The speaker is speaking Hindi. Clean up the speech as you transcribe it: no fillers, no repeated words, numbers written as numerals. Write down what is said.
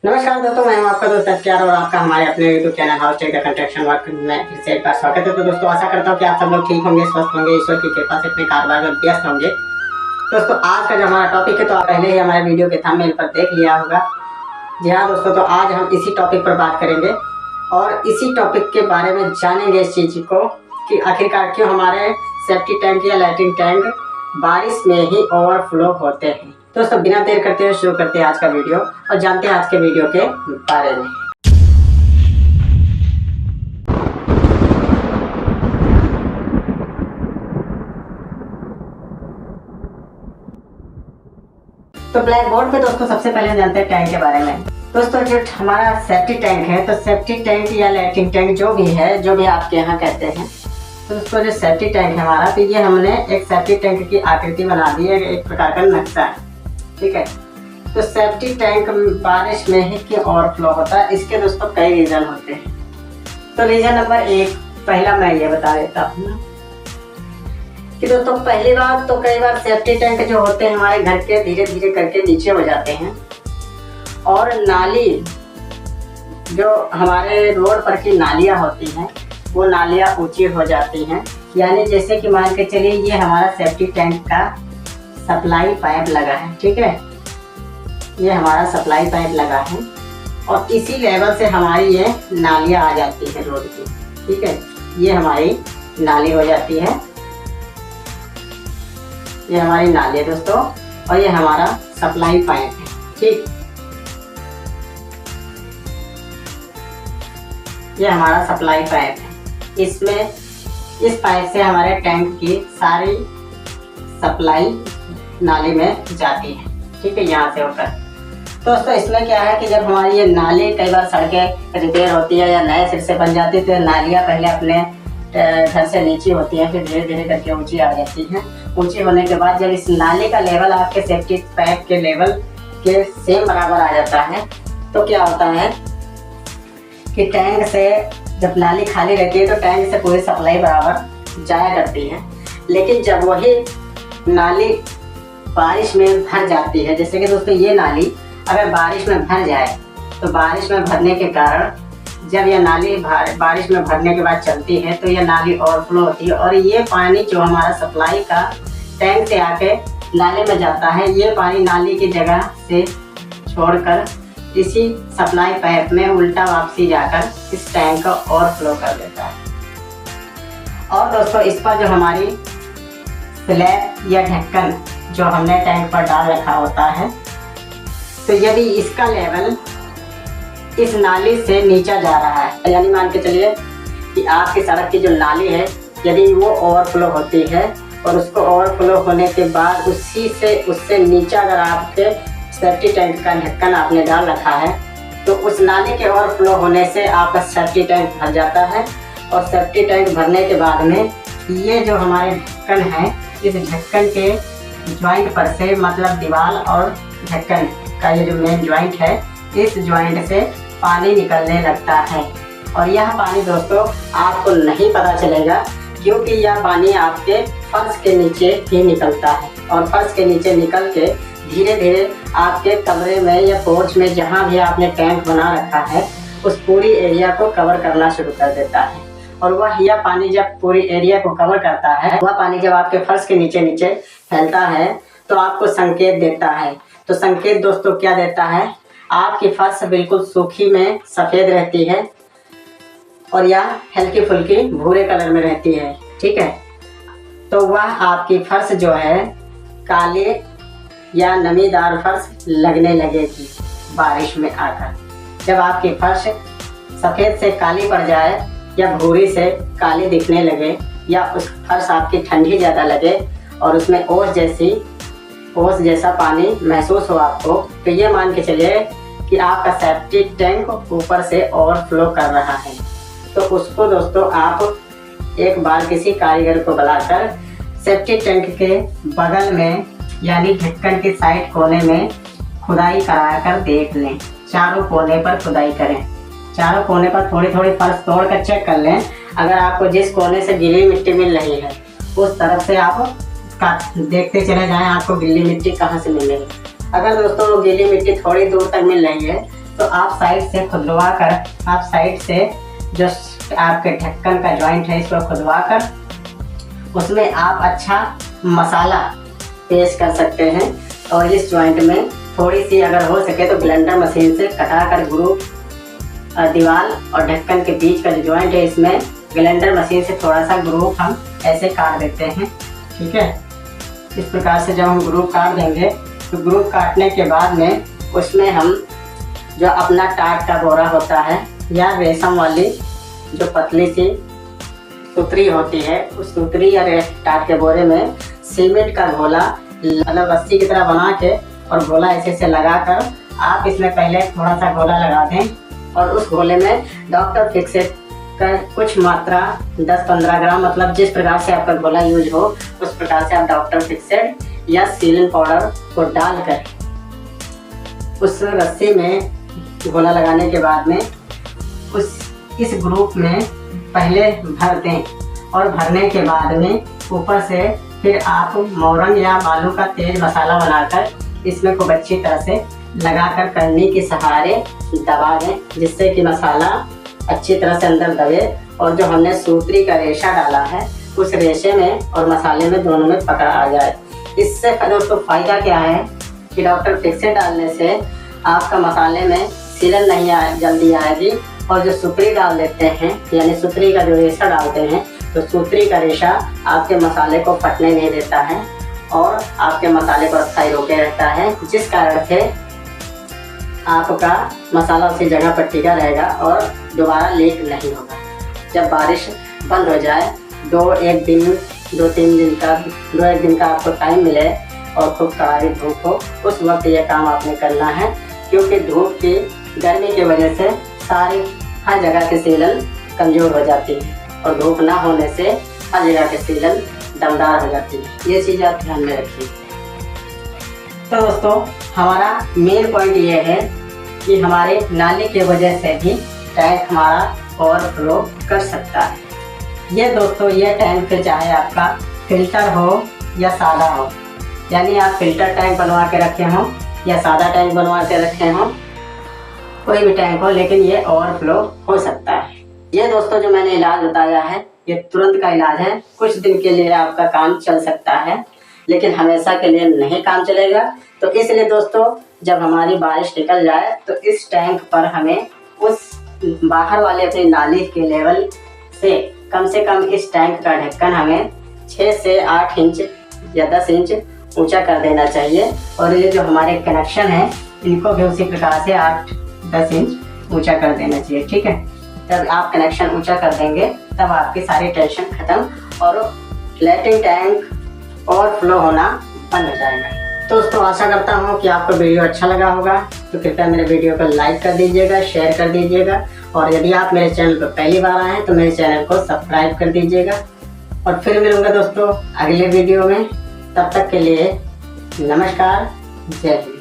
नमस्कार दोस्तों, मैं हूं आपका दोस्त एसकेआर और आपका हमारे अपने YouTube channel house tech the construction work में फिर से एक बार स्वागत है। तो दोस्तों आशा करता हूं कि आप सब लोग ठीक होंगे, स्वस्थ होंगे, ईश्वर की कृपा से अपने कारोबार में व्यस्त होंगे। दोस्तों आज का जो हमारा टॉपिक है तो आप पहले ही हमारे वीडियो के थंबनेल पर देख लिया होगा। जी हाँ दोस्तों, तो आज हम इसी टॉपिक पर बात करेंगे और इसी टॉपिक के बारे में जानेंगे इस चीज़ को कि आखिरकार क्यों हमारे सेफ्टी टैंक या लैट्रिन टैंक बारिश में ही ओवरफ्लो होते हैं। दोस्तों बिना देर करते हुए शुरू करते हैं आज का वीडियो और जानते हैं आज के वीडियो के बारे में। तो ब्लैक बोर्ड पे दोस्तों सबसे पहले जानते हैं टैंक के बारे में। दोस्तों जो हमारा सेफ्टी टैंक है तो सेफ्टी टैंक या लैट्रिन टैंक जो भी आपके यहाँ कहते हैं, तो दोस्तों जो सेफ्टी टैंक है हमारा, तो ये हमने एक सेफ्टी टैंक की आकृति बना दी है, एक प्रकार का नक्शा है, ठीक है। तो सेफ्टी टैंक बारिश में ही क्यों ओवरफ्लो होता है, इसके दोस्तों कई रीज़न होते हैं। तो रीज़न नंबर 1 पहला मैं ये बता देता हूँ कि दोस्तों पहली बात तो कई बार सेफ्टी टैंक जो होते हैं हमारे घर के धीरे धीरे करके नीचे हो जाते हैं और नाली जो हमारे रोड पर की नालियाँ होती हैं वो नालियाँ ऊंची हो जाती हैं। यानी जैसे कि मान के चलिए ये हमारा सेफ्टी टैंक का सप्लाई पाइप लगा है, ठीक है, ये हमारा सप्लाई पाइप लगा है और इसी लेवल से हमारी ये नालियाँ आ जाती है रोड की, ठीक है। ये हमारी नाली हो जाती है, ये हमारी नाली है दोस्तों और ये हमारा सप्लाई पाइप है, ठीक। ये हमारा सप्लाई पाइप है, इसमें इस पाइप से हमारे टैंक की सारी सप्लाई नाली में जाती है, ठीक है, यहाँ से होकर। दोस्तों इसमें क्या है कि जब हमारी ये नाली कई बार सड़कें रिपेयर होती है या नए सिर से बन जाती है तो नालियाँ पहले अपने घर से नीचे होती हैं, फिर धीरे धीरे करके ऊंची आ जाती हैं। ऊंची होने के बाद जब इस नाली का लेवल आपके सेफ्टी पाइप के लेवल के सेम बराबर आ जाता है तो क्या होता है कि टैंक से जब नाली खाली रहती है तो टैंक से पूरी सप्लाई बराबर जाया करती है। लेकिन जब वही नाली बारिश में भर जाती है, जैसे कि दोस्तों ये नाली अगर बारिश में भर जाए तो बारिश में भरने के कारण जब यह नाली बारिश में भरने के बाद चलती है तो यह नाली ओवरफ्लो होती है और ये पानी जो हमारा सप्लाई का टैंक से आके नाले में जाता है, ये पानी नाली की जगह से छोड़कर इसी सप्लाई पाइप में उल्टा वापसी जाकर इस टैंक को ओवरफ्लो कर देता है। और दोस्तों इस पर जो हमारी स्लैब या ढक्कन जो हमने टैंक पर डाल रखा होता है, तो यदि इसका लेवल इस नाली से नीचा जा रहा है, यानी मान के चलिए कि आपकी सड़क की जो नाली है यदि वो ओवरफ्लो होती है और उसको ओवरफ्लो होने के बाद उससे नीचा अगर आपके सेफ्टी टैंक का ढक्कन आपने डाल रखा है तो उस नाली के ओवरफ्लो होने से आपका सेफ्टी टैंक भर जाता है और सेफ्टी टैंक भरने के बाद में ये जो हमारे ढक्कन है, इस ढक्कन के ज्वाइंट पर से, मतलब दीवार और ढक्कन का ये जो मेन ज्वाइंट है, इस ज्वाइंट से पानी निकलने लगता है। और यह पानी दोस्तों आपको नहीं पता चलेगा क्योंकि यह पानी आपके फर्श के नीचे ही निकलता है और फर्श के नीचे निकल के धीरे धीरे आपके कमरे में या पोर्च में जहाँ भी आपने टैंक बना रखा है उस पूरी एरिया को कवर करना शुरू कर देता है। और यह पानी जब पूरी एरिया को कवर करता है, वह पानी जब आपके फर्श के नीचे फैलता है तो आपको संकेत देता है। तो संकेत दोस्तों क्या देता है, आपकी फर्श बिल्कुल सूखी में सफ़ेद रहती है और यह हल्की फुल्की भूरे कलर में रहती है, ठीक है। तो वह आपकी फर्श जो है काले या नमीदार फर्श लगने लगेगी बारिश में आकर। जब आपकी फर्श सफ़ेद से काली पड़ जाए या भूरी से काली दिखने लगे या उस फर्श आपकी ठंडी ज़्यादा लगे और उसमें ओस जैसा पानी महसूस हो आपको, तो ये मान के चलिए कि आपका सेफ्टी टैंक ऊपर से ओवरफ्लो कर रहा है। तो उसको दोस्तों आप एक बार किसी कारीगर को बुलाकर सेफ्टी टैंक के बगल में यानी ढक्कन के साइड कोने में खुदाई कराकर देख लें। चारों कोने पर खुदाई करें, चारों कोने पर थोड़ी थोड़ी फर्श तोड़ कर चेक कर लें। अगर आपको जिस कोने से गीली मिट्टी मिल रही है उस तरफ से आप देखते चले जाएं आपको गीली मिट्टी कहाँ से मिलेगी। अगर दोस्तों गीली मिट्टी थोड़ी दूर तक मिल रही है तो आप साइड से खुदवा कर, आप साइड से जो आपके ढक्कन का जॉइंट है इसको खुदवा कर उसमें आप अच्छा मसाला पेश कर सकते हैं। और इस जॉइंट में थोड़ी सी अगर हो सके तो ब्लेंडर मशीन से कटा कर ग्रूव दीवार और ढक्कन के बीच का जो जॉइंट है इसमें ब्लेंडर मशीन से थोड़ा सा ग्रूव हम ऐसे काट देते हैं। ठीक है, इस प्रकार से जब हम ग्रूव काट देंगे तो ग्रूव काटने के बाद में उसमें हम जो अपना टाट का बोरा होता है या रेशम वाली जो पतली सी सुतरी होती है, उस सुतरी या टाट के बोरे में सीमेंट का घोला मतलब रस्सी की तरह बना के और घोला ऐसे से लगा कर आप इसमें पहले थोड़ा सा घोला लगा दें और उस घोले में डॉक्टर फिक्सेड का कुछ मात्रा 10-15 ग्राम, मतलब जिस प्रकार से आपका घोला यूज हो उस प्रकार से आप डॉक्टर फिक्सेड या सीलन पाउडर को डालकर उस रस्सी में घोला लगाने के बाद में इस ग्रुप में पहले भर दें और भरने के बाद में ऊपर से फिर आप मोरन या बालू का तेज मसाला बनाकर इसमें खूब अच्छी तरह से लगाकर करनी के सहारे दबा दें, जिससे कि मसाला अच्छी तरह से अंदर दबे और जो हमने सूतरी का रेशा डाला है उस रेशे में और मसाले में दोनों में पकड़ आ जाए। इससे दोस्तों फ़ायदा क्या है कि डॉक्टर फिक्सेड डालने से आपका मसाले में सिलन नहीं जल्दी आएगी और जो सूतरी डाल देते हैं यानी सूतरी का जो रेशा डालते हैं तो सूतरी का रेशा आपके मसाले को फटने नहीं देता है और आपके मसाले को स्थायी रोके रहता है, जिस कारण से आपका मसाला उसी जगह पर टिका रहेगा और दोबारा लीक नहीं होगा। जब बारिश बंद हो जाए 2-1 दिन का आपको टाइम मिले और खूब कड़ाई धूप हो, उस वक्त ये काम आपने करना है, क्योंकि धूप की गर्मी की वजह से हर जगह की सीलन कमज़ोर हो जाती है और धूप ना होने से हर जगह की सीलन दमदार हो जाती है। ये चीज़ आप ध्यान में रखिए। तो दोस्तों हमारा मेन पॉइंट ये है कि हमारे नाली की वजह से भी टैंक हमारा ओवरफ्लो कर सकता है। ये दोस्तों ये टैंक चाहे आपका फिल्टर हो या सादा हो, यानी आप फिल्टर टैंक बनवा के रखे हों या सादा टैंक बनवा के रखे हों, कोई भी टैंक हो, लेकिन ये ओवरफ्लो हो सकता है। ये दोस्तों जो मैंने इलाज बताया है ये तुरंत का इलाज है, कुछ दिन के लिए आपका काम चल सकता है लेकिन हमेशा के लिए नहीं काम चलेगा। तो इसलिए दोस्तों जब हमारी बारिश निकल जाए तो इस टैंक पर हमें उस बाहर वाले अपनी नाली के लेवल से कम इस टैंक का ढक्कन हमें 6 से 8 इंच या 10 इंच ऊंचा कर देना चाहिए और ये जो हमारे कनेक्शन है इनको भी उसी प्रकार से 8-10 इंच ऊंचा कर देना चाहिए। ठीक है, जब आप कनेक्शन ऊंचा कर देंगे तब आपकी सारी टेंशन खत्म और लैट्रिन टैंक ओवरफ्लो होना बंद हो जाएगा। दोस्तों आशा करता हूँ कि आपको वीडियो अच्छा लगा होगा, तो कृपया मेरे वीडियो को लाइक कर दीजिएगा, शेयर कर दीजिएगा और यदि आप मेरे चैनल पर पहली बार आए हैं तो मेरे चैनल को सब्सक्राइब कर दीजिएगा। और फिर मिलूंगा दोस्तों अगले वीडियो में, तब तक के लिए नमस्कार, जय हिंद।